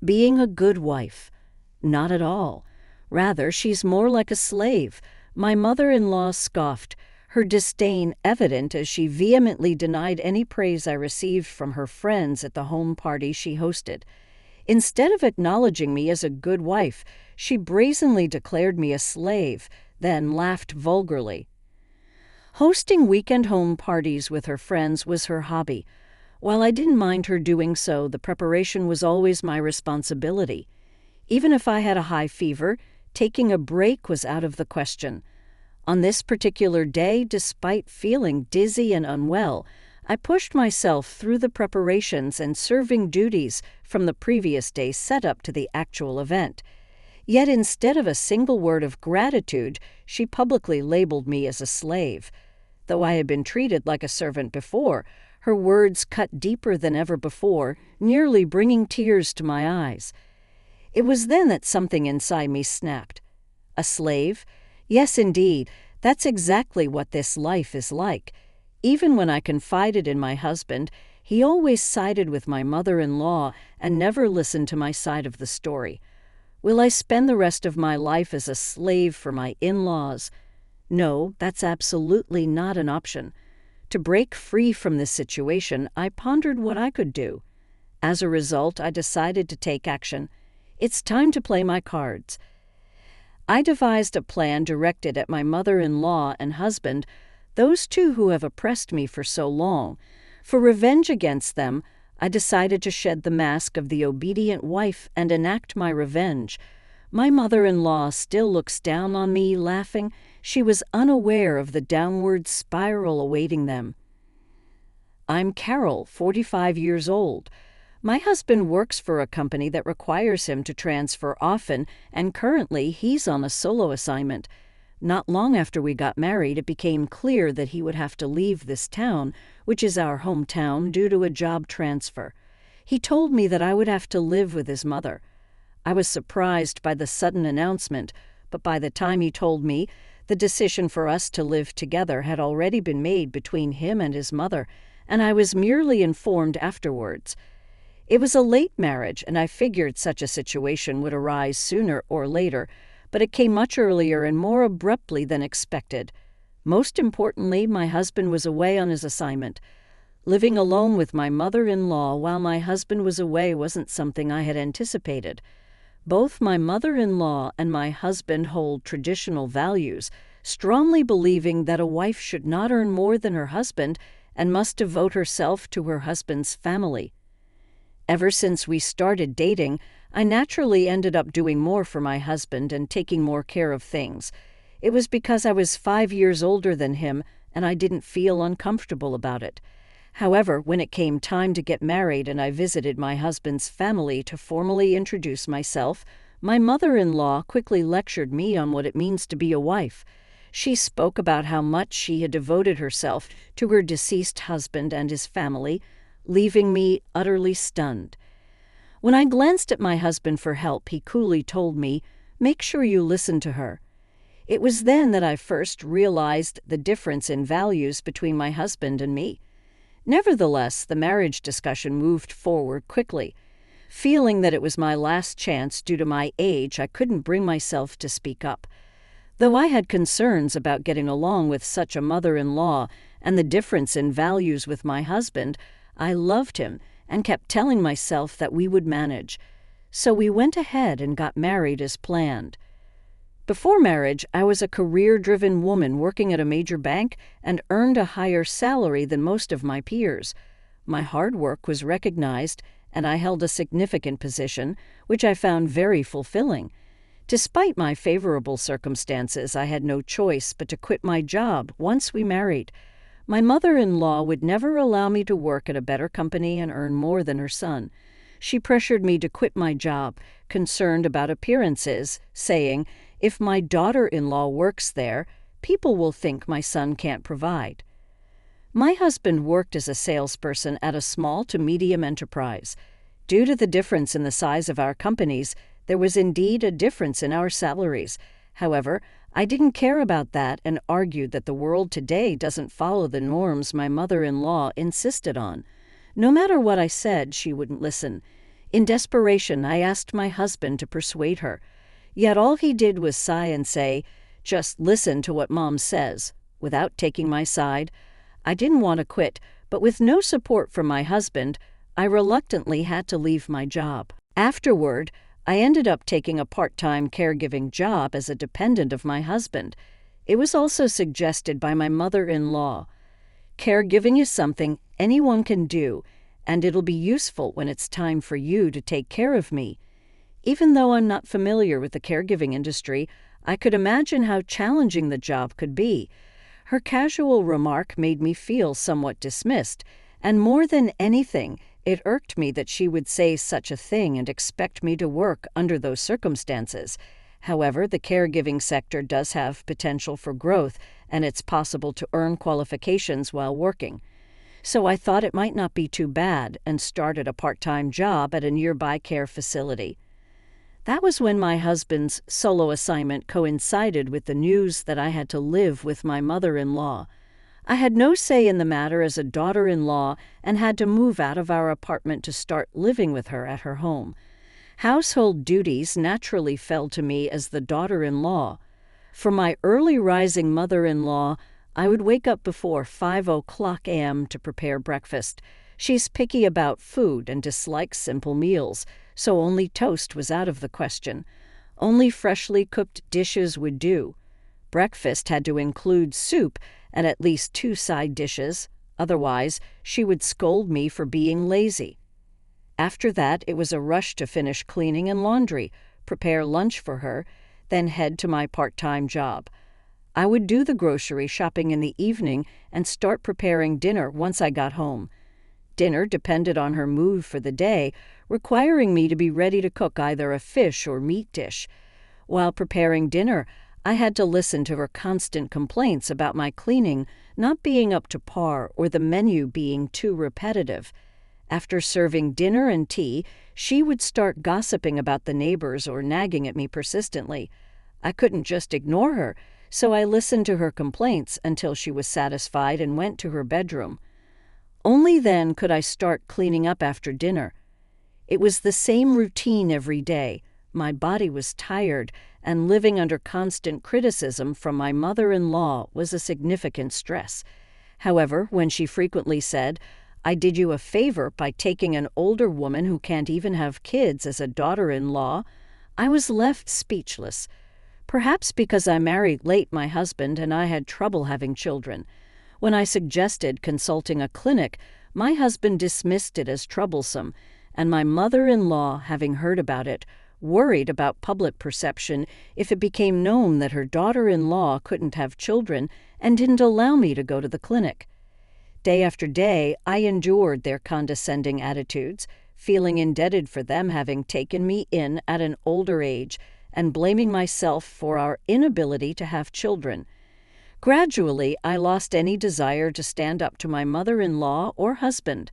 Being a good wife? Not at all. Rather, she's more like a slave. My mother-in-law scoffed, her disdain evident as she vehemently denied any praise I received from her friends at the home party she hosted. Instead of acknowledging me as a good wife, she brazenly declared me a slave, then laughed vulgarly. Hosting weekend home parties with her friends was her hobby. While I didn't mind her doing so, the preparation was always my responsibility. Even if I had a high fever, taking a break was out of the question. On this particular day, despite feeling dizzy and unwell, I pushed myself through the preparations and serving duties from the previous day's setup to the actual event. Yet instead of a single word of gratitude, she publicly labeled me as a slave. Though I had been treated like a servant before, her words cut deeper than ever before, nearly bringing tears to my eyes. It was then that something inside me snapped. A slave? Yes, indeed, that's exactly what this life is like. Even when I confided in my husband, he always sided with my mother-in-law and never listened to my side of the story. Will I spend the rest of my life as a slave for my in-laws? No, that's absolutely not an option. To break free from this situation, I pondered what I could do. As a result, I decided to take action. It's time to play my cards. I devised a plan directed at my mother-in-law and husband, those two who have oppressed me for so long. For revenge against them, I decided to shed the mask of the obedient wife and enact my revenge. My mother-in-law still looks down on me, laughing. She was unaware of the downward spiral awaiting them. I'm Carol, 45 years old. My husband works for a company that requires him to transfer often, and currently he's on a solo assignment. Not long after we got married, it became clear that he would have to leave this town, which is our hometown, due to a job transfer. He told me that I would have to live with his mother. I was surprised by the sudden announcement, but by the time he told me, the decision for us to live together had already been made between him and his mother, and I was merely informed afterwards. It was a late marriage, and I figured such a situation would arise sooner or later, but it came much earlier and more abruptly than expected. Most importantly, my husband was away on his assignment. Living alone with my mother-in-law while my husband was away wasn't something I had anticipated. Both my mother-in-law and my husband hold traditional values, strongly believing that a wife should not earn more than her husband and must devote herself to her husband's family. Ever since we started dating, I naturally ended up doing more for my husband and taking more care of things. It was because I was 5 years older than him, and I didn't feel uncomfortable about it. However, when it came time to get married and I visited my husband's family to formally introduce myself, my mother-in-law quickly lectured me on what it means to be a wife. She spoke about how much she had devoted herself to her deceased husband and his family, leaving me utterly stunned. When I glanced at my husband for help, he coolly told me, "Make sure you listen to her." It was then that I first realized the difference in values between my husband and me. Nevertheless, the marriage discussion moved forward quickly. Feeling that it was my last chance due to my age, I couldn't bring myself to speak up. Though I had concerns about getting along with such a mother-in-law and the difference in values with my husband, I loved him and kept telling myself that we would manage. So we went ahead and got married as planned. Before marriage, I was a career-driven woman working at a major bank and earned a higher salary than most of my peers. My hard work was recognized, and I held a significant position, which I found very fulfilling. Despite my favorable circumstances, I had no choice but to quit my job once we married. My mother-in-law would never allow me to work at a better company and earn more than her son. She pressured me to quit my job, concerned about appearances, saying, "If my daughter-in-law works there, people will think my son can't provide." My husband worked as a salesperson at a small to medium enterprise. Due to the difference in the size of our companies, there was indeed a difference in our salaries. However, I didn't care about that and argued that the world today doesn't follow the norms my mother-in-law insisted on. No matter what I said, she wouldn't listen. In desperation, I asked my husband to persuade her. Yet all he did was sigh and say, "Just listen to what Mom says," without taking my side. I didn't want to quit, but with no support from my husband, I reluctantly had to leave my job. Afterward, I ended up taking a part-time caregiving job as a dependent of my husband. It was also suggested by my mother-in-law. Caregiving is something anyone can do, and it'll be useful when it's time for you to take care of me. Even though I'm not familiar with the caregiving industry, I could imagine how challenging the job could be. Her casual remark made me feel somewhat dismissed, and more than anything, it irked me that she would say such a thing and expect me to work under those circumstances. However, the caregiving sector does have potential for growth, and it's possible to earn qualifications while working. So I thought it might not be too bad and started a part-time job at a nearby care facility. That was when my husband's solo assignment coincided with the news that I had to live with my mother-in-law. I had no say in the matter as a daughter-in-law and had to move out of our apartment to start living with her at her home. Household duties naturally fell to me as the daughter-in-law. For my early rising mother-in-law, I would wake up before 5:00 a.m. to prepare breakfast. She's picky about food and dislikes simple meals, so only toast was out of the question. Only freshly cooked dishes would do. Breakfast had to include soup and at least 2 side dishes. Otherwise, she would scold me for being lazy. After that, it was a rush to finish cleaning and laundry, prepare lunch for her, then head to my part-time job. I would do the grocery shopping in the evening and start preparing dinner once I got home. Dinner depended on her mood for the day, requiring me to be ready to cook either a fish or meat dish. While preparing dinner, I had to listen to her constant complaints about my cleaning not being up to par or the menu being too repetitive. After serving dinner and tea, she would start gossiping about the neighbors or nagging at me persistently. I couldn't just ignore her, so I listened to her complaints until she was satisfied and went to her bedroom. Only then could I start cleaning up after dinner. It was the same routine every day. My body was tired, and living under constant criticism from my mother-in-law was a significant stress. However, when she frequently said, "I did you a favor by taking an older woman who can't even have kids as a daughter-in-law," I was left speechless. Perhaps because I married late my husband and I had trouble having children. When I suggested consulting a clinic, my husband dismissed it as troublesome, and my mother-in-law, having heard about it, worried about public perception if it became known that her daughter-in-law couldn't have children and didn't allow me to go to the clinic. Day after day, I endured their condescending attitudes, feeling indebted for them having taken me in at an older age and blaming myself for our inability to have children. Gradually, I lost any desire to stand up to my mother-in-law or husband.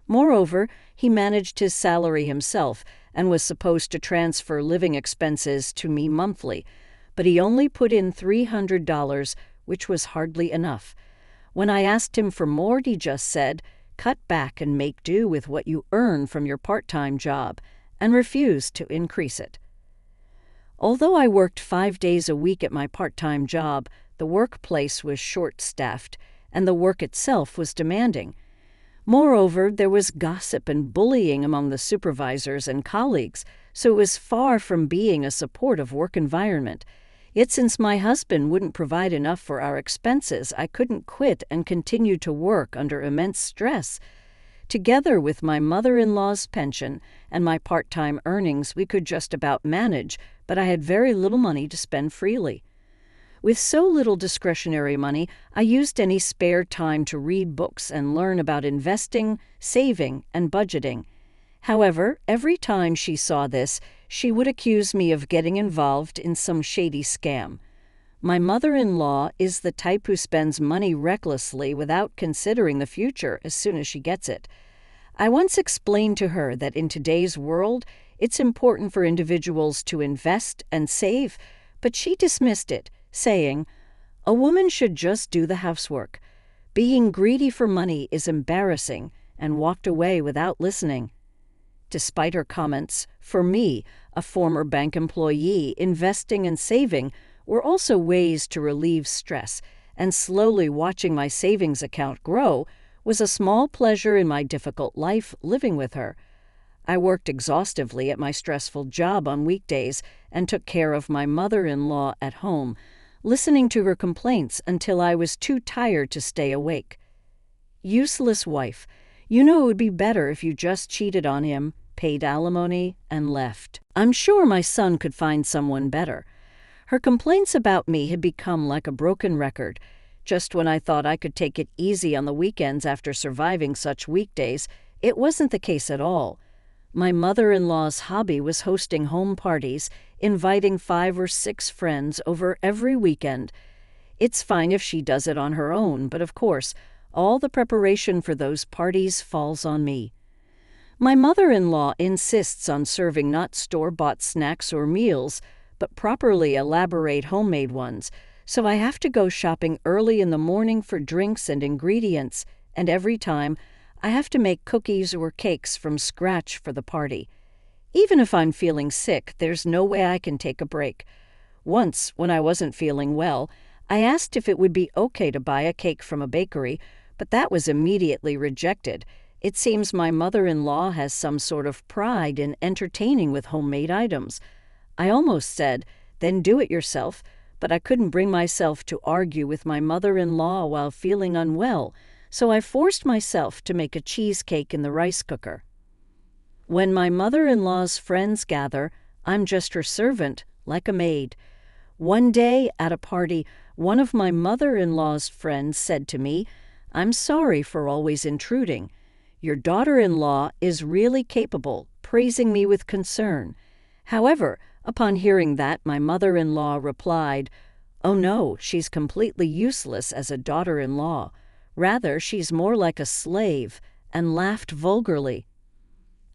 Moreover, he managed his salary himself and was supposed to transfer living expenses to me monthly, but he only put in $300, which was hardly enough. When I asked him for more, he just said, "Cut back and make do with what you earn from your part-time job," and refused to increase it. Although I worked 5 days a week at my part-time job, the workplace was short-staffed, and the work itself was demanding. Moreover, there was gossip and bullying among the supervisors and colleagues, so it was far from being a supportive work environment. Yet since my husband wouldn't provide enough for our expenses, I couldn't quit and continue to work under immense stress. Together with my mother-in-law's pension and my part-time earnings, we could just about manage, but I had very little money to spend freely. With so little discretionary money, I used any spare time to read books and learn about investing, saving, and budgeting. However, every time she saw this, she would accuse me of getting involved in some shady scam. My mother-in-law is the type who spends money recklessly without considering the future as soon as she gets it. I once explained to her that in today's world, it's important for individuals to invest and save, but she dismissed it, saying, "A woman should just do the housework. Being greedy for money is embarrassing," and walked away without listening. Despite her comments, for me, a former bank employee, investing and saving were also ways to relieve stress, and slowly watching my savings account grow was a small pleasure in my difficult life living with her. I worked exhaustively at my stressful job on weekdays and took care of my mother-in-law at home, listening to her complaints until I was too tired to stay awake. Useless wife, you know it would be better if you just cheated on him, paid alimony, and left. I'm sure my son could find someone better. Her complaints about me had become like a broken record. Just when I thought I could take it easy on the weekends after surviving such weekdays, it wasn't the case at all. My mother-in-law's hobby was hosting home parties, inviting 5 or 6 friends over every weekend. It's fine if she does it on her own, but of course, all the preparation for those parties falls on me. My mother-in-law insists on serving not store-bought snacks or meals, but properly elaborate homemade ones, so I have to go shopping early in the morning for drinks and ingredients, and every time I have to make cookies or cakes from scratch for the party. Even if I'm feeling sick, there's no way I can take a break. Once, when I wasn't feeling well, I asked if it would be okay to buy a cake from a bakery, but that was immediately rejected. It seems my mother-in-law has some sort of pride in entertaining with homemade items. I almost said, then do it yourself, but I couldn't bring myself to argue with my mother-in-law while feeling unwell, so I forced myself to make a cheesecake in the rice cooker. When my mother-in-law's friends gather, I'm just her servant, like a maid. One day, at a party, one of my mother-in-law's friends said to me, "I'm sorry for always intruding. Your daughter-in-law is really capable," praising me with concern. However, upon hearing that, my mother-in-law replied, "Oh no, she's completely useless as a daughter-in-law. Rather, she's more like a slave," and laughed vulgarly.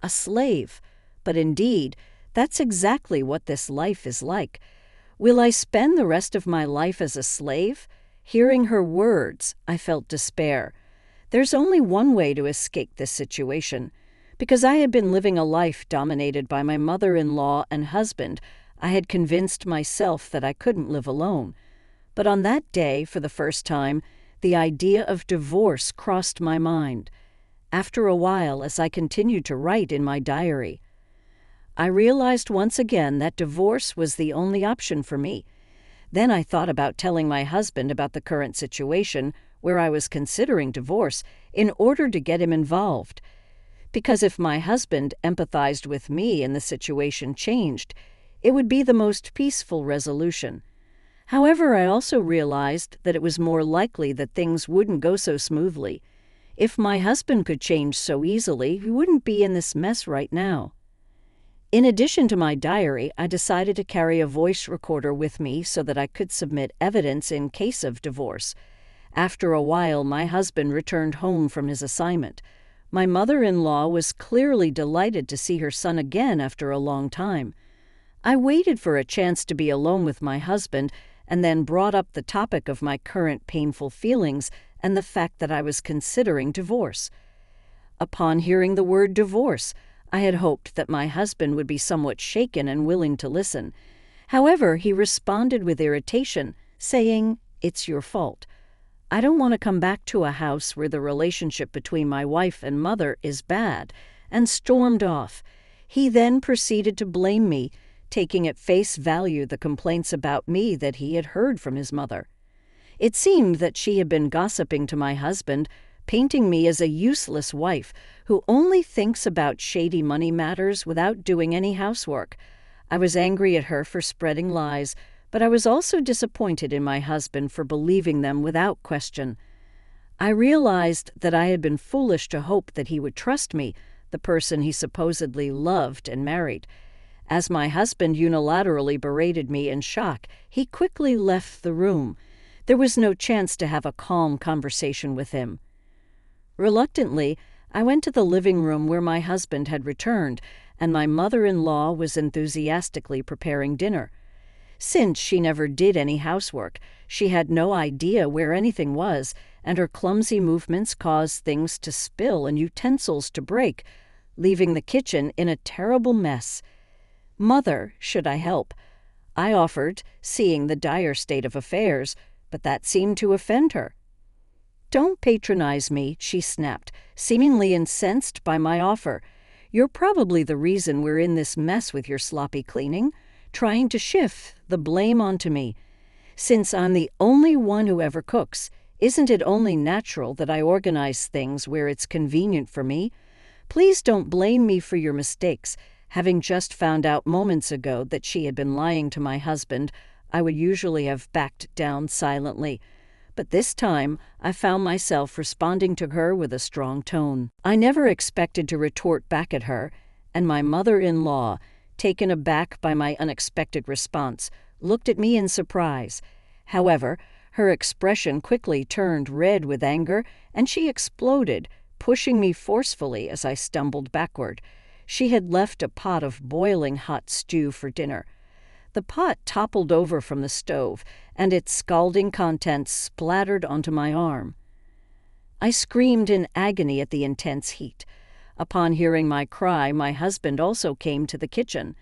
A slave. But indeed, that's exactly what this life is like. Will I spend the rest of my life as a slave? Hearing her words, I felt despair. There's only one way to escape this situation. Because I had been living a life dominated by my mother-in-law and husband, I had convinced myself that I couldn't live alone. But on that day, for the first time, the idea of divorce crossed my mind. After a while, as I continued to write in my diary, I realized once again that divorce was the only option for me. Then I thought about telling my husband about the current situation, where I was considering divorce, in order to get him involved. Because if my husband empathized with me and the situation changed, it would be the most peaceful resolution. However, I also realized that it was more likely that things wouldn't go so smoothly. If my husband could change so easily, he wouldn't be in this mess right now. In addition to my diary, I decided to carry a voice recorder with me so that I could submit evidence in case of divorce. After a while, my husband returned home from his assignment. My mother-in-law was clearly delighted to see her son again after a long time. I waited for a chance to be alone with my husband and then brought up the topic of my current painful feelings and the fact that I was considering divorce. Upon hearing the word divorce, I had hoped that my husband would be somewhat shaken and willing to listen. However, he responded with irritation, saying, "It's your fault. I don't want to come back to a house where the relationship between my wife and mother is bad," and stormed off. He then proceeded to blame me, taking at face value the complaints about me that he had heard from his mother. It seemed that she had been gossiping to my husband, painting me as a useless wife who only thinks about shady money matters without doing any housework. I was angry at her for spreading lies, but I was also disappointed in my husband for believing them without question. I realized that I had been foolish to hope that he would trust me, the person he supposedly loved and married. As my husband unilaterally berated me in shock, he quickly left the room. There was no chance to have a calm conversation with him. Reluctantly, I went to the living room where my husband had returned, and my mother-in-law was enthusiastically preparing dinner. Since she never did any housework, she had no idea where anything was, and her clumsy movements caused things to spill and utensils to break. leaving the kitchen in a terrible mess. "Mother, should I help?" I offered, seeing the dire state of affairs, but that seemed to offend her. "Don't patronize me," she snapped, seemingly incensed by my offer. "You're probably the reason we're in this mess with your sloppy cleaning, trying to shift the blame onto me. Since I'm the only one who ever cooks, isn't it only natural that I organize things where it's convenient for me? Please don't blame me for your mistakes." Having just found out moments ago that she had been lying to my husband, I would usually have backed down silently. But this time, I found myself responding to her with a strong tone. I never expected to retort back at her, and my mother-in-law, taken aback by my unexpected response, looked at me in surprise. However, her expression quickly turned red with anger, and she exploded, pushing me forcefully as I stumbled backward. She had left a pot of boiling hot stew for dinner. The pot toppled over from the stove, and its scalding contents splattered onto my arm. I screamed in agony at the intense heat. Upon hearing my cry, my husband also came to the kitchen.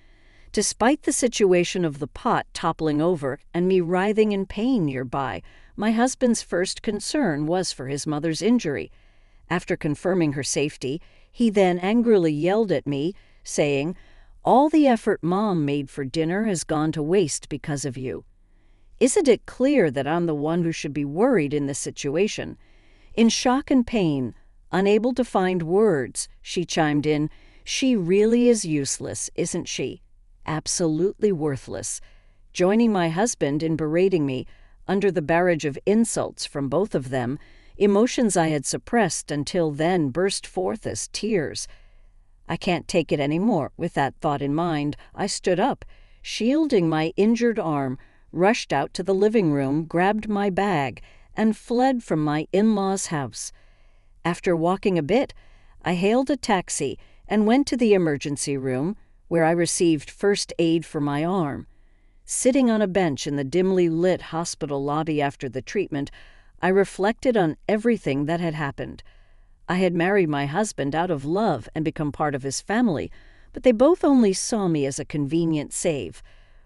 Despite the situation of the pot toppling over and me writhing in pain nearby, my husband's first concern was for his mother's injury. After confirming her safety, he then angrily yelled at me, saying, "All the effort Mom made for dinner has gone to waste because of you. Isn't it clear that I'm the one who should be worried in this situation?" In shock and pain, unable to find words, she chimed in, "She really is useless, isn't she? Absolutely worthless," joining my husband in berating me. Under the barrage of insults from both of them, emotions I had suppressed until then burst forth as tears. I can't take it anymore. With that thought in mind, I stood up, shielding my injured arm, rushed out to the living room, grabbed my bag, and fled from my in-laws' house. After walking a bit, I hailed a taxi and went to the emergency room, where I received first aid for my arm. Sitting on a bench in the dimly lit hospital lobby after the treatment, I reflected on everything that had happened. I had married my husband out of love and become part of his family, but they both only saw me as a convenient save.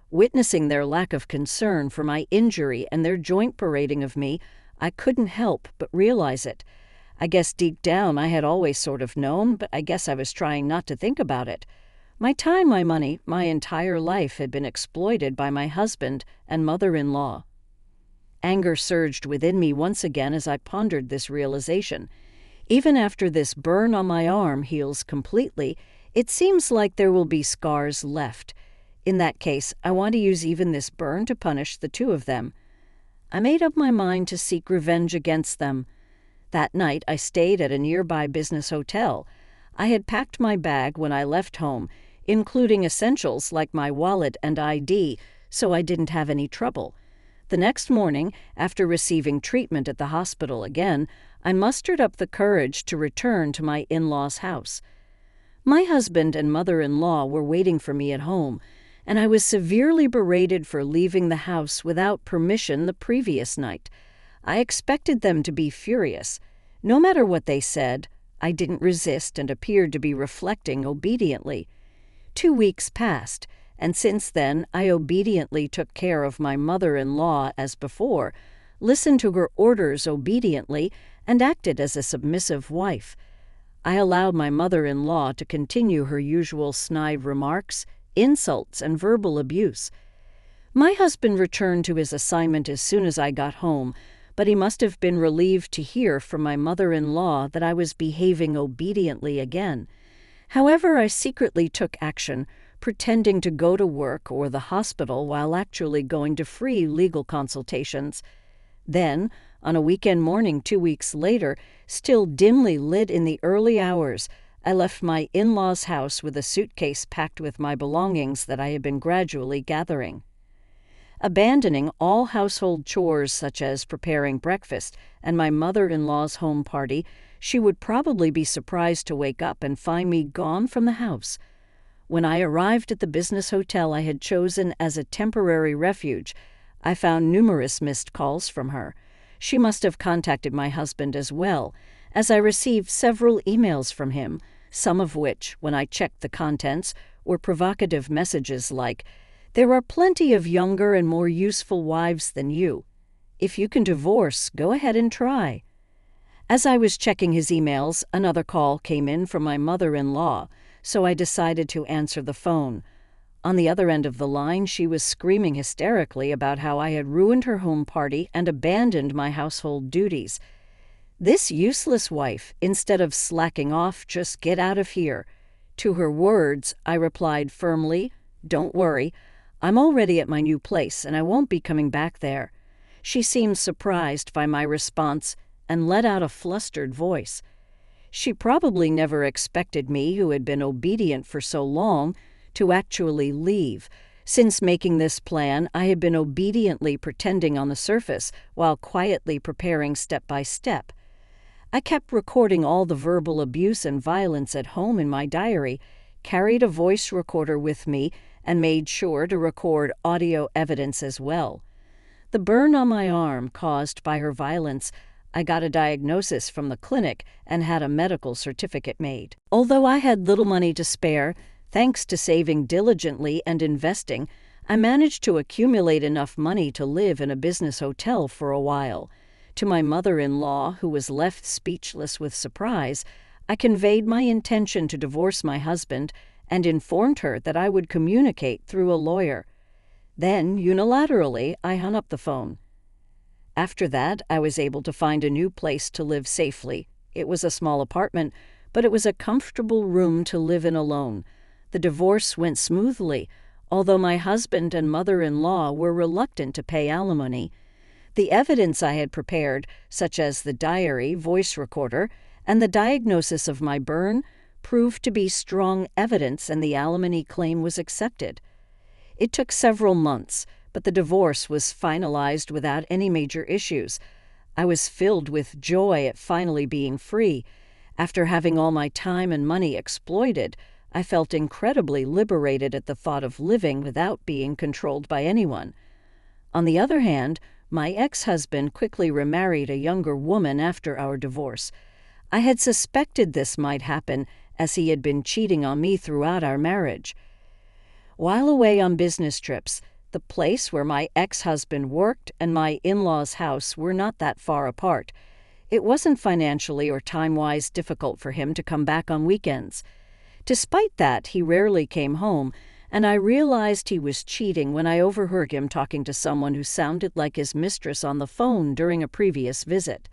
Witnessing their lack of concern for my injury and their joint parading of me, I couldn't help but realize it. I guess deep down I had always sort of known, but I guess I was trying not to think about it. My time, my money, my entire life had been exploited by my husband and mother-in-law. Anger surged within me once again as I pondered this realization. Even after this burn on my arm heals completely, it seems like there will be scars left. In that case, I want to use even this burn to punish the two of them. I made up my mind to seek revenge against them. That night, I stayed at a nearby business hotel. I had packed my bag when I left home, including essentials like my wallet and ID, so I didn't have any trouble. The next morning, after receiving treatment at the hospital again, I mustered up the courage to return to my in-laws' house. My husband and mother-in-law were waiting for me at home, and I was severely berated for leaving the house without permission the previous night. I expected them to be furious. No matter what they said, I didn't resist and appeared to be reflecting obediently. 2 weeks passed, and since then I obediently took care of my mother-in-law as before, listened to her orders obediently, and acted as a submissive wife. I allowed my mother-in-law to continue her usual snide remarks, insults, and verbal abuse. My husband returned to his assignment as soon as I got home, but he must have been relieved to hear from my mother-in-law that I was behaving obediently again. However, I secretly took action, pretending to go to work or the hospital while actually going to free legal consultations. Then, on a weekend morning 2 weeks later, still dimly lit in the early hours, I left my in-laws' house with a suitcase packed with my belongings that I had been gradually gathering. Abandoning all household chores such as preparing breakfast and my mother-in-law's home party, she would probably be surprised to wake up and find me gone from the house. When I arrived at the business hotel I had chosen as a temporary refuge, I found numerous missed calls from her. She must have contacted my husband as well, as I received several emails from him, some of which, when I checked the contents, were provocative messages like, "There are plenty of younger and more useful wives than you. If you can divorce, go ahead and try." As I was checking his emails, another call came in from my mother-in-law, so I decided to answer the phone. On the other end of the line, she was screaming hysterically about how I had ruined her home party and abandoned my household duties. This useless wife, instead of slacking off, "Just get out of here." To her words, I replied firmly, "Don't worry, I'm already at my new place and I won't be coming back there." She seemed surprised by my response and let out a flustered voice. She probably never expected me, who had been obedient for so long, to actually leave. Since making this plan, I had been obediently pretending on the surface while quietly preparing step by step. I kept recording all the verbal abuse and violence at home in my diary, carried a voice recorder with me, and made sure to record audio evidence as well. The burn on my arm caused by her violence, I got a diagnosis from the clinic and had a medical certificate made. Although I had little money to spare, thanks to saving diligently and investing, I managed to accumulate enough money to live in a business hotel for a while. To my mother-in-law, who was left speechless with surprise, I conveyed my intention to divorce my husband and informed her that I would communicate through a lawyer. Then, unilaterally, I hung up the phone. After that, I was able to find a new place to live safely. It was a small apartment, but it was a comfortable room to live in alone. The divorce went smoothly, although my husband and mother-in-law were reluctant to pay alimony. The evidence I had prepared, such as the diary, voice recorder, and the diagnosis of my burn, proved to be strong evidence, and the alimony claim was accepted. It took several months, but the divorce was finalized without any major issues. I was filled with joy at finally being free. After having all my time and money exploited, I felt incredibly liberated at the thought of living without being controlled by anyone. On the other hand, my ex-husband quickly remarried a younger woman after our divorce. I had suspected this might happen, as he had been cheating on me throughout our marriage. While away on business trips, the place where my ex-husband worked and my in-laws' house were not that far apart. It wasn't financially or time-wise difficult for him to come back on weekends. Despite that, he rarely came home, and I realized he was cheating when I overheard him talking to someone who sounded like his mistress on the phone during a previous visit.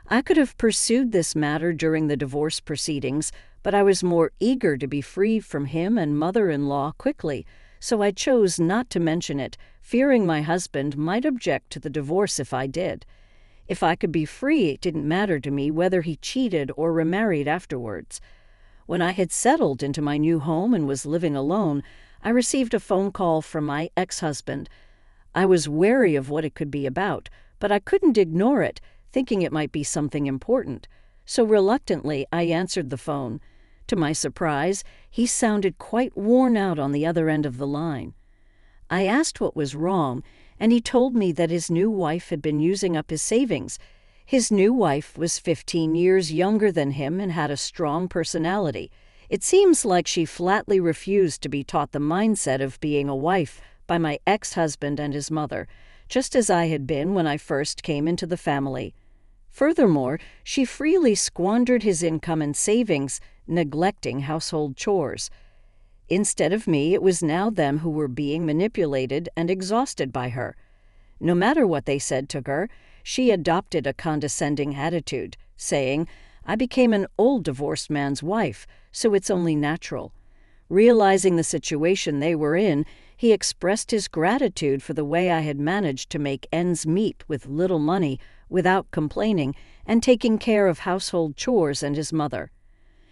I could have pursued this matter during the divorce proceedings, but I was more eager to be free from him and mother-in-law quickly, so I chose not to mention it, fearing my husband might object to the divorce if I did. If I could be free, it didn't matter to me whether he cheated or remarried afterwards. When I had settled into my new home and was living alone, I received a phone call from my ex-husband. I was wary of what it could be about, but I couldn't ignore it, thinking it might be something important. So reluctantly, I answered the phone. To my surprise, he sounded quite worn out on the other end of the line. I asked what was wrong, and he told me that his new wife had been using up his savings. His new wife was 15 years younger than him and had a strong personality. It seems like she flatly refused to be taught the mindset of being a wife by my ex-husband and his mother, just as I had been when I first came into the family. Furthermore, she freely squandered his income and savings, neglecting household chores. Instead of me, it was now them who were being manipulated and exhausted by her. No matter what they said to her, she adopted a condescending attitude, saying, "I became an old divorced man's wife, so it's only natural." Realizing the situation they were in, he expressed his gratitude for the way I had managed to make ends meet with little money without complaining and taking care of household chores and his mother.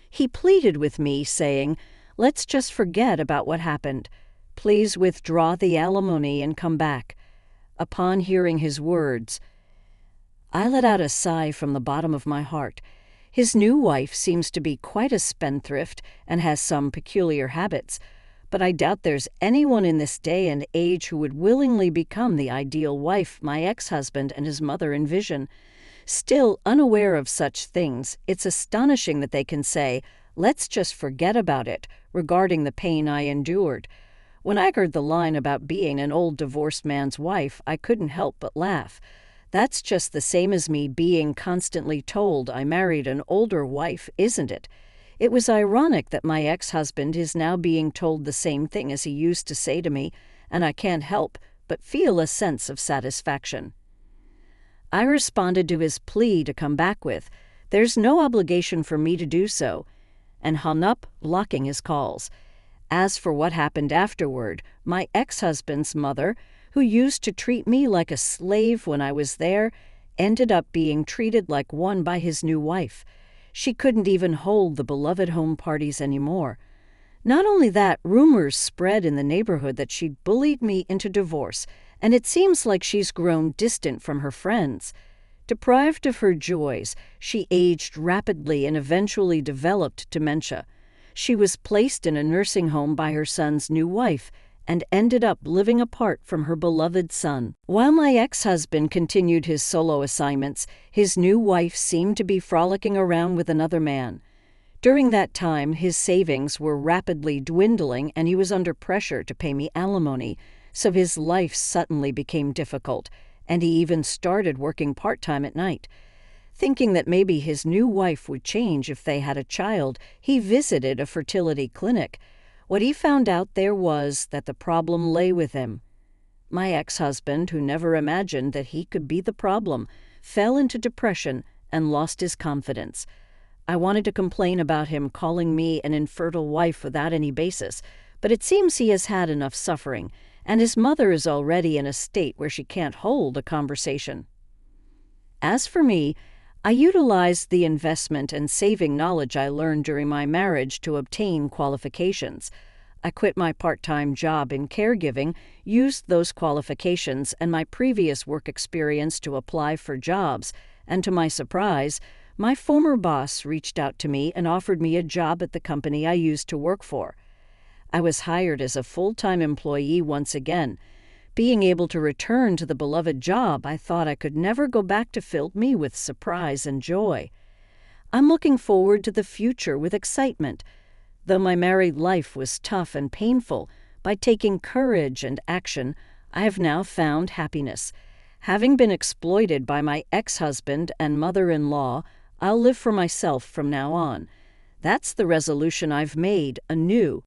He pleaded with me, saying, "Let's just forget about what happened. Please withdraw the alimony and come back." Upon hearing his words, I let out a sigh from the bottom of my heart. His new wife seems to be quite a spendthrift and has some peculiar habits, but I doubt there's anyone in this day and age who would willingly become the ideal wife my ex-husband and his mother envision. Still unaware of such things, it's astonishing that they can say, Let's just forget about it, regarding the pain I endured. When I heard the line about being an old divorced man's wife, I couldn't help but laugh. That's just the same as me being constantly told I married an older wife, isn't it? It was ironic that my ex-husband is now being told the same thing as he used to say to me, and I can't help but feel a sense of satisfaction. I responded to his plea to come back with, "There's no obligation for me to do so," and hung up, blocking his calls. As for what happened afterward, my ex-husband's mother, who used to treat me like a slave when I was there, ended up being treated like one by his new wife. She couldn't even hold the beloved home parties anymore. Not only that, rumors spread in the neighborhood that she'd bullied me into divorce, and it seems like she's grown distant from her friends. Deprived of her joys, she aged rapidly and eventually developed dementia. She was placed in a nursing home by her son's new wife and ended up living apart from her beloved son. While my ex-husband continued his solo assignments, his new wife seemed to be frolicking around with another man. During that time, his savings were rapidly dwindling and he was under pressure to pay me alimony, so his life suddenly became difficult, and he even started working part-time at night. Thinking that maybe his new wife would change if they had a child, he visited a fertility clinic. What he found out there was that the problem lay with him. My ex-husband, who never imagined that he could be the problem, fell into depression and lost his confidence. I wanted to complain about him calling me an infertile wife without any basis, but it seems he has had enough suffering, and his mother is already in a state where she can't hold a conversation. As for me, I utilized the investment and saving knowledge I learned during my marriage to obtain qualifications. I quit my part-time job in caregiving, used those qualifications and my previous work experience to apply for jobs, and to my surprise, my former boss reached out to me and offered me a job at the company I used to work for. I was hired as a full-time employee once again. Being able to return to the beloved job I thought I could never go back to filled me with surprise and joy. I'm looking forward to the future with excitement. Though my married life was tough and painful, by taking courage and action, I have now found happiness. Having been exploited by my ex-husband and mother-in-law, I'll live for myself from now on. That's the resolution I've made anew